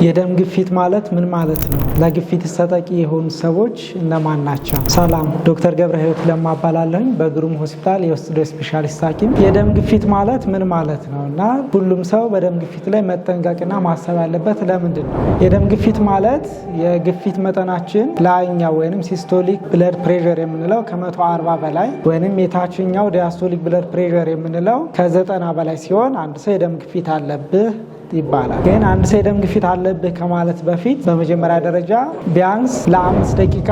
የደም ግፊት ማለት ምን ማለት ነው? ለግፊት ተጠቂ የሆኑ ሰዎች እነማን ናቸው? ሰላም፣ ዶክተር ገብረ ህይወት ለማ እባላለሁ። በግሩም ሆስፒታል የውስጥ ደዌ ስፔሻሊስት ሐኪም። የደም ግፊት ማለት ምን ማለት ነው እና ሁሉም ሰው በደም ግፊት ላይ መጠንቀቅና ማሰብ ያለበት ለምንድን ነው? የደም ግፊት ማለት የግፊት መጠናችን ላይኛው ወይም ሲስቶሊክ ብለድ ፕሬሸር የምንለው ከ140 በላይ ወይም የታችኛው ዲያስቶሊክ ብለድ ፕሬሸር የምንለው ከ90 በላይ ሲሆን አንድ ሰው የደም ግፊት አለብህ ይባላል። ግን አንድ ሰው የደም ግፊት አለብህ ከማለት በፊት በመጀመሪያ ደረጃ ቢያንስ ለ5 ደቂቃ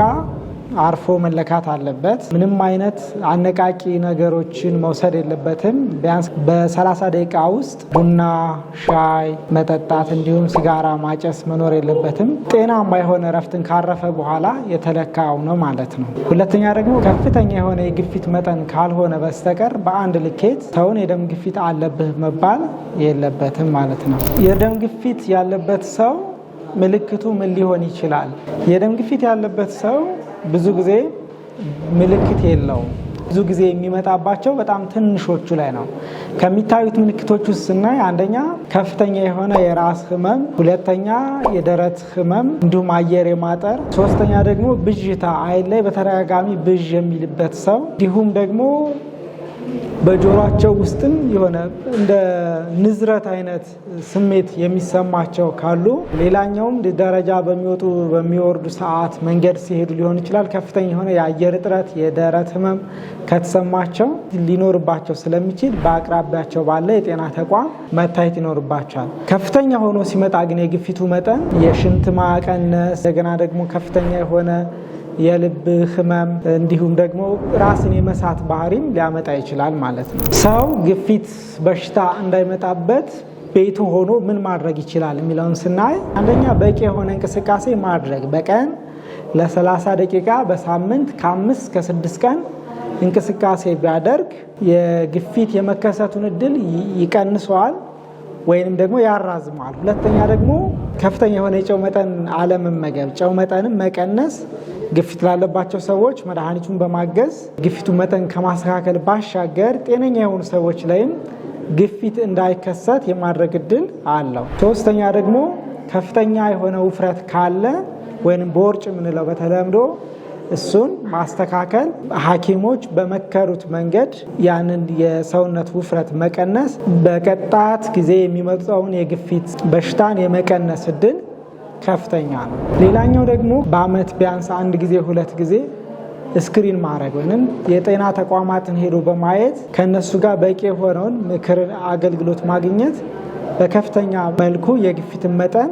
አርፎ መለካት አለበት። ምንም አይነት አነቃቂ ነገሮችን መውሰድ የለበትም። ቢያንስ በ30 ደቂቃ ውስጥ ቡና፣ ሻይ መጠጣት እንዲሁም ሲጋራ ማጨስ መኖር የለበትም። ጤናማ የሆነ እረፍትን ካረፈ በኋላ የተለካው ነው ማለት ነው። ሁለተኛ ደግሞ ከፍተኛ የሆነ የግፊት መጠን ካልሆነ በስተቀር በአንድ ልኬት ሰውን የደም ግፊት አለብህ መባል የለበትም ማለት ነው። የደም ግፊት ያለበት ሰው ምልክቱ ምን ሊሆን ይችላል? የደም ግፊት ያለበት ሰው ብዙ ጊዜ ምልክት የለውም። ብዙ ጊዜ የሚመጣባቸው በጣም ትንሾቹ ላይ ነው። ከሚታዩት ምልክቶች ውስጥ ስናይ አንደኛ ከፍተኛ የሆነ የራስ ህመም፣ ሁለተኛ የደረት ህመም እንዲሁም አየር የማጠር፣ ሶስተኛ ደግሞ ብዥታ፣ አይን ላይ በተደጋጋሚ ብዥ የሚልበት ሰው እንዲሁም ደግሞ በጆሮአቸው ውስጥም የሆነ እንደ ንዝረት አይነት ስሜት የሚሰማቸው ካሉ፣ ሌላኛውም ደረጃ በሚወጡ በሚወርዱ ሰዓት መንገድ ሲሄዱ ሊሆን ይችላል። ከፍተኛ የሆነ የአየር እጥረት፣ የደረት ህመም ከተሰማቸው ሊኖርባቸው ስለሚችል በአቅራቢያቸው ባለ የጤና ተቋም መታየት ይኖርባቸዋል። ከፍተኛ ሆኖ ሲመጣ ግን የግፊቱ መጠን የሽንት ማቀነስ፣ እንደገና ደግሞ ከፍተኛ የሆነ የልብ ህመም እንዲሁም ደግሞ ራስን የመሳት ባህሪም ሊያመጣ ይችላል ማለት ነው። ሰው ግፊት በሽታ እንዳይመጣበት ቤቱ ሆኖ ምን ማድረግ ይችላል የሚለውን ስናይ አንደኛ በቂ የሆነ እንቅስቃሴ ማድረግ፣ በቀን ለ30 ደቂቃ በሳምንት ከ5 እስከ 6 ቀን እንቅስቃሴ ቢያደርግ የግፊት የመከሰቱን እድል ይቀንሰዋል ወይንም ደግሞ ያራዝማል። ሁለተኛ ደግሞ ከፍተኛ የሆነ የጨው መጠን አለመመገብ፣ ጨው መጠንም መቀነስ ግፊት ላለባቸው ሰዎች መድኃኒቱን በማገዝ ግፊቱ መጠን ከማስተካከል ባሻገር ጤነኛ የሆኑ ሰዎች ላይም ግፊት እንዳይከሰት የማድረግ እድል አለው። ሶስተኛ ደግሞ ከፍተኛ የሆነ ውፍረት ካለ ወይም በወርጭ የምንለው በተለምዶ እሱን ማስተካከል፣ ሐኪሞች በመከሩት መንገድ ያንን የሰውነት ውፍረት መቀነስ በቀጣት ጊዜ የሚመጣውን የግፊት በሽታን የመቀነስ እድል ከፍተኛ ነው። ሌላኛው ደግሞ በአመት ቢያንስ 1 ጊዜ 2 ጊዜ ስክሪን ማድረግ ወይም የጤና ተቋማትን ሄዶ በማየት ከነሱ ጋር በቂ የሆነውን ምክር አገልግሎት ማግኘት በከፍተኛ መልኩ የግፊትን መጠን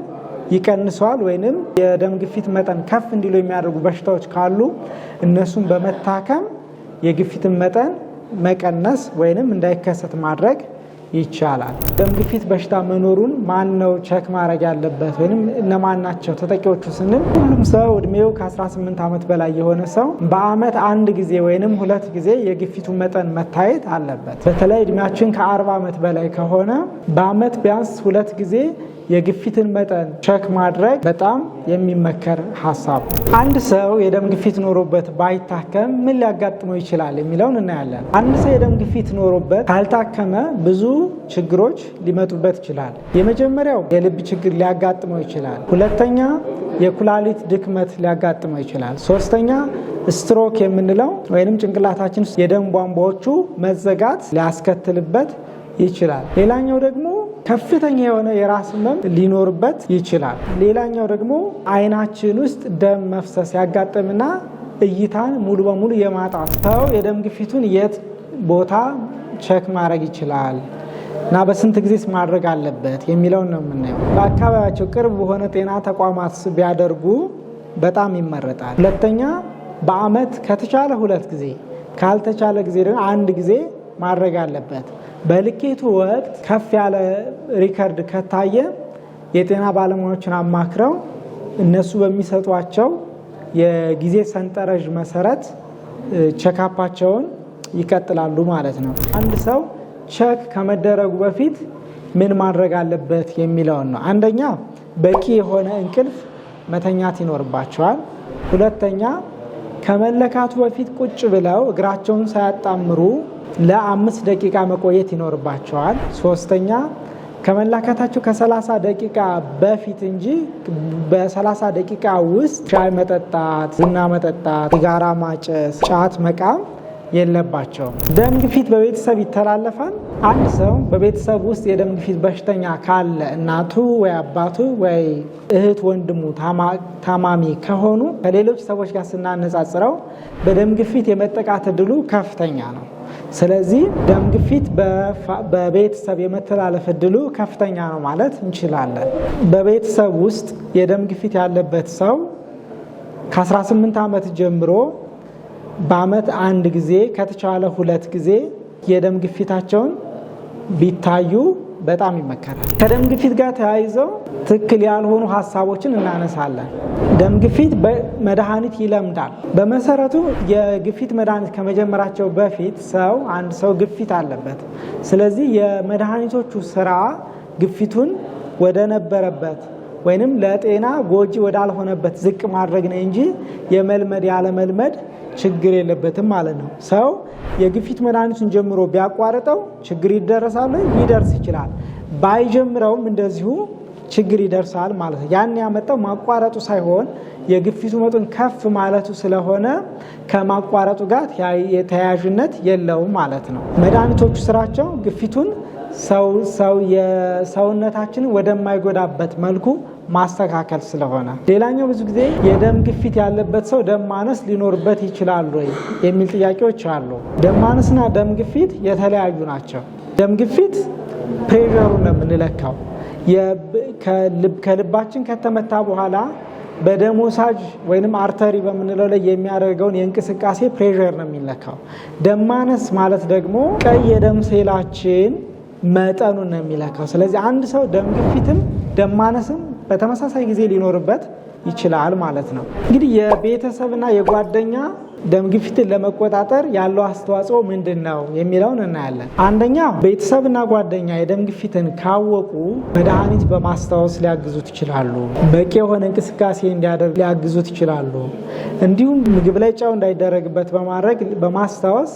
ይቀንሰዋል። ወይንም የደም ግፊት መጠን ከፍ እንዲሉ የሚያደርጉ በሽታዎች ካሉ እነሱን በመታከም የግፊትን መጠን መቀነስ ወይንም እንዳይከሰት ማድረግ ይቻላል። ደም ግፊት በሽታ መኖሩን ማን ነው ቸክ ማድረግ ያለበት ወይም እነማን ናቸው ተጠቂዎቹ ስንል ሁሉም ሰው እድሜው ከ18 ዓመት በላይ የሆነ ሰው በአመት 1 ጊዜ ወይም 2 ጊዜ የግፊቱ መጠን መታየት አለበት። በተለይ እድሜያችን ከ40 ዓመት በላይ ከሆነ በአመት ቢያንስ 2 ጊዜ የግፊትን መጠን ቸክ ማድረግ በጣም የሚመከር ሀሳብ። አንድ ሰው የደም ግፊት ኖሮበት ባይታከም ምን ሊያጋጥመው ይችላል የሚለውን እናያለን። አንድ ሰው የደም ግፊት ኖሮበት ካልታከመ ብዙ ችግሮች ሊመጡበት ይችላል። የመጀመሪያው የልብ ችግር ሊያጋጥመው ይችላል። ሁለተኛ የኩላሊት ድክመት ሊያጋጥመው ይችላል። ሶስተኛ ስትሮክ የምንለው ወይንም ጭንቅላታችን ውስጥ የደም ቧንቧዎቹ መዘጋት ሊያስከትልበት ይችላል። ሌላኛው ደግሞ ከፍተኛ የሆነ የራስ ህመም ሊኖርበት ይችላል። ሌላኛው ደግሞ አይናችን ውስጥ ደም መፍሰስ ያጋጥምና እይታን ሙሉ በሙሉ የማጣት። ሰው የደም ግፊቱን የት ቦታ ቸክ ማድረግ ይችላል እና በስንት ጊዜስ ማድረግ አለበት የሚለውን ነው የምናየው። በአካባቢያቸው ቅርብ በሆነ ጤና ተቋማት ቢያደርጉ በጣም ይመረጣል። ሁለተኛ በአመት ከተቻለ 2 ጊዜ ካልተቻለ ጊዜ ደግሞ 1 ጊዜ ማድረግ አለበት። በልኬቱ ወቅት ከፍ ያለ ሪከርድ ከታየ የጤና ባለሙያዎችን አማክረው እነሱ በሚሰጧቸው የጊዜ ሰንጠረዥ መሰረት ቸካፓቸውን ይቀጥላሉ ማለት ነው። አንድ ሰው ቸክ ከመደረጉ በፊት ምን ማድረግ አለበት የሚለውን ነው። አንደኛ በቂ የሆነ እንቅልፍ መተኛት ይኖርባቸዋል። ሁለተኛ ከመለካቱ በፊት ቁጭ ብለው እግራቸውን ሳያጣምሩ ለ5 ደቂቃ መቆየት ይኖርባቸዋል። ሶስተኛ ከመላከታቸው ከ30 ደቂቃ በፊት እንጂ በ30 ደቂቃ ውስጥ ሻይ መጠጣት፣ ቡና መጠጣት፣ ሲጋራ ማጨስ፣ ጫት መቃም የለባቸውም። ደም ግፊት በቤተሰብ ይተላለፋል። አንድ ሰው በቤተሰብ ውስጥ የደም ግፊት በሽተኛ ካለ እናቱ ወይ አባቱ ወይ እህት ወንድሙ ታማሚ ከሆኑ ከሌሎች ሰዎች ጋር ስናነጻጽረው በደም ግፊት የመጠቃት እድሉ ከፍተኛ ነው። ስለዚህ ደም ግፊት በቤተሰብ የመተላለፍ እድሉ ከፍተኛ ነው ማለት እንችላለን። በቤተሰብ ውስጥ የደም ግፊት ያለበት ሰው ከ18 ዓመት ጀምሮ በአመት አንድ ጊዜ ከተቻለ 2 ጊዜ የደም ግፊታቸውን ቢታዩ በጣም ይመከራል። ከደም ግፊት ጋር ተያይዘው ትክክል ያልሆኑ ሀሳቦችን እናነሳለን። ደም ግፊት መድኃኒት ይለምዳል። በመሰረቱ የግፊት መድኃኒት ከመጀመራቸው በፊት አንድ ሰው ግፊት አለበት። ስለዚህ የመድኃኒቶቹ ስራ ግፊቱን ወደ ነበረበት ወይንም ለጤና ጎጂ ወዳልሆነበት ዝቅ ማድረግ ነው እንጂ የመልመድ ያለመልመድ ችግር የለበትም ማለት ነው። ሰው የግፊት መድኃኒቱን ጀምሮ ቢያቋርጠው ችግር ይደርሳል፣ ሊደርስ ይችላል። ባይጀምረውም እንደዚሁ ችግር ይደርሳል ማለት ነው። ያን ያመጣው ማቋረጡ ሳይሆን የግፊቱ መጠን ከፍ ማለቱ ስለሆነ ከማቋረጡ ጋር የተያያዥነት የለውም ማለት ነው። መድኃኒቶቹ ስራቸው ግፊቱን የሰውነታችንን ወደማይጎዳበት መልኩ ማስተካከል ስለሆነ። ሌላኛው ብዙ ጊዜ የደም ግፊት ያለበት ሰው ደም ማነስ ሊኖርበት ይችላል ወይ የሚል ጥያቄዎች አሉ። ደም ማነስና ደም ግፊት የተለያዩ ናቸው። ደም ግፊት ፕሬሸሩን ነው የምንለካው። ከልባችን ከተመታ በኋላ በደም ወሳጅ ወይንም አርተሪ በምንለው ላይ የሚያደርገውን የእንቅስቃሴ ፕሬሸር ነው የሚለካው። ደም ማነስ ማለት ደግሞ ቀይ የደም ሴላችን መጠኑን ነው የሚለካው። ስለዚህ አንድ ሰው ደም ግፊትም ደም ማነስም በተመሳሳይ ጊዜ ሊኖርበት ይችላል ማለት ነው። እንግዲህ የቤተሰብና የጓደኛ ደም ግፊትን ለመቆጣጠር ያለው አስተዋጽኦ ምንድን ነው የሚለውን እናያለን። አንደኛ ቤተሰብና ጓደኛ የደም ግፊትን ካወቁ መድኃኒት በማስታወስ ሊያግዙት ይችላሉ። በቂ የሆነ እንቅስቃሴ እንዲያደርግ ሊያግዙት ይችላሉ። እንዲሁም ምግብ ላይ ጨው እንዳይደረግበት በማድረግ በማስታወስ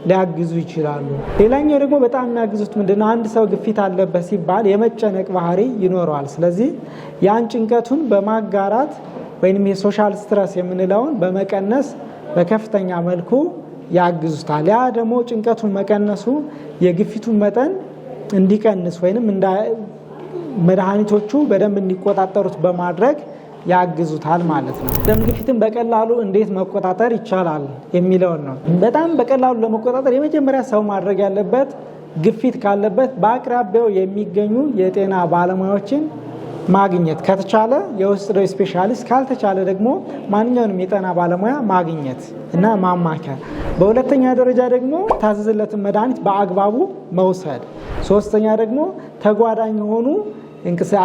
ሊያግዙ ይችላሉ። ሌላኛው ደግሞ በጣም የሚያግዙት ምንድነው? አንድ ሰው ግፊት አለበት ሲባል የመጨነቅ ባህሪ ይኖረዋል። ስለዚህ ያን ጭንቀቱን በማጋራት ወይም የሶሻል ስትረስ የምንለውን በመቀነስ በከፍተኛ መልኩ ያግዙታል። ያ ደግሞ ጭንቀቱን መቀነሱ የግፊቱን መጠን እንዲቀንስ ወይም መድኃኒቶቹ በደንብ እንዲቆጣጠሩት በማድረግ ያግዙታል ማለት ነው። ደም ግፊትን በቀላሉ እንዴት መቆጣጠር ይቻላል የሚለውን ነው። በጣም በቀላሉ ለመቆጣጠር የመጀመሪያ ሰው ማድረግ ያለበት ግፊት ካለበት በአቅራቢያው የሚገኙ የጤና ባለሙያዎችን ማግኘት፣ ከተቻለ የውስጥ ደዌ ስፔሻሊስት፣ ካልተቻለ ደግሞ ማንኛውንም የጤና ባለሙያ ማግኘት እና ማማከር። በሁለተኛ ደረጃ ደግሞ ታዘዘለትን መድኃኒት በአግባቡ መውሰድ። ሶስተኛ ደግሞ ተጓዳኝ የሆኑ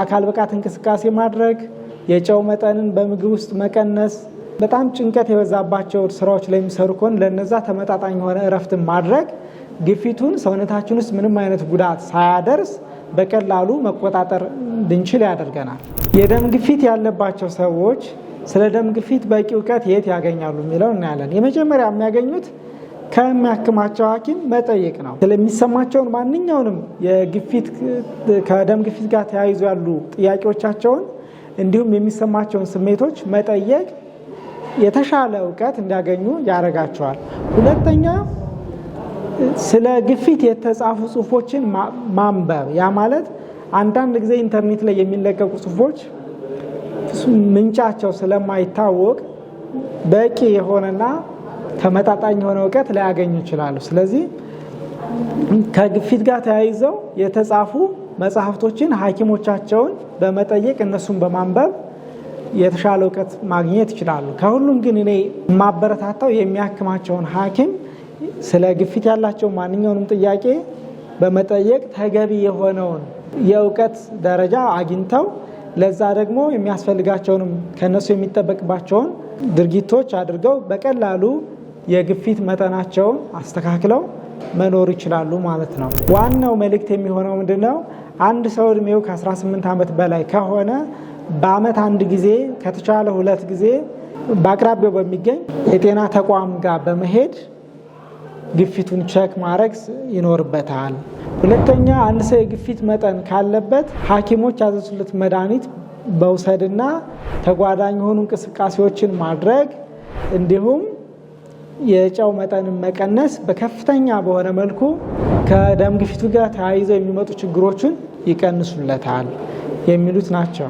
አካል ብቃት እንቅስቃሴ ማድረግ፣ የጨው መጠንን በምግብ ውስጥ መቀነስ። በጣም ጭንቀት የበዛባቸው ስራዎች ላይ የሚሰሩ ከሆነ ለነዛ ተመጣጣኝ የሆነ እረፍትን ማድረግ ግፊቱን ሰውነታችን ውስጥ ምንም አይነት ጉዳት ሳያደርስ በቀላሉ መቆጣጠር እንድንችል ያደርገናል። የደም ግፊት ያለባቸው ሰዎች ስለ ደም ግፊት በቂ እውቀት የት ያገኛሉ የሚለው እናያለን። የመጀመሪያ የሚያገኙት ከሚያክማቸው ሐኪም መጠየቅ ነው። ስለሚሰማቸውን ማንኛውንም ከደም ግፊት ጋር ተያይዞ ያሉ ጥያቄዎቻቸውን እንዲሁም የሚሰማቸውን ስሜቶች መጠየቅ የተሻለ እውቀት እንዲያገኙ ያደርጋቸዋል። ሁለተኛ ስለ ግፊት የተጻፉ ጽሁፎችን ማንበብ። ያ ማለት አንዳንድ ጊዜ ኢንተርኔት ላይ የሚለቀቁ ጽሁፎች ምንጫቸው ስለማይታወቅ በቂ የሆነና ተመጣጣኝ የሆነ እውቀት ሊያገኙ ይችላሉ። ስለዚህ ከግፊት ጋር ተያይዘው የተጻፉ መጽሐፍቶችን ሐኪሞቻቸውን በመጠየቅ እነሱን በማንበብ የተሻለ እውቀት ማግኘት ይችላሉ። ከሁሉም ግን እኔ የማበረታታው የሚያክማቸውን ሐኪም ስለ ግፊት ያላቸው ማንኛውንም ጥያቄ በመጠየቅ ተገቢ የሆነውን የእውቀት ደረጃ አግኝተው ለዛ ደግሞ የሚያስፈልጋቸውንም ከነሱ የሚጠበቅባቸውን ድርጊቶች አድርገው በቀላሉ የግፊት መጠናቸውን አስተካክለው መኖር ይችላሉ ማለት ነው። ዋናው መልእክት የሚሆነው ምንድነው? አንድ ሰው እድሜው ከ18 ዓመት በላይ ከሆነ በአመት አንድ ጊዜ ከተቻለ 2 ጊዜ በአቅራቢያው በሚገኝ የጤና ተቋም ጋር በመሄድ ግፊቱን ቸክ ማድረግ ይኖርበታል። ሁለተኛ አንድ ሰው የግፊት መጠን ካለበት ሐኪሞች ያዘዙለት መድኃኒት በውሰድና ተጓዳኝ የሆኑ እንቅስቃሴዎችን ማድረግ እንዲሁም የጨው መጠንን መቀነስ በከፍተኛ በሆነ መልኩ ከደም ግፊቱ ጋር ተያይዘው የሚመጡ ችግሮችን ይቀንሱለታል የሚሉት ናቸው።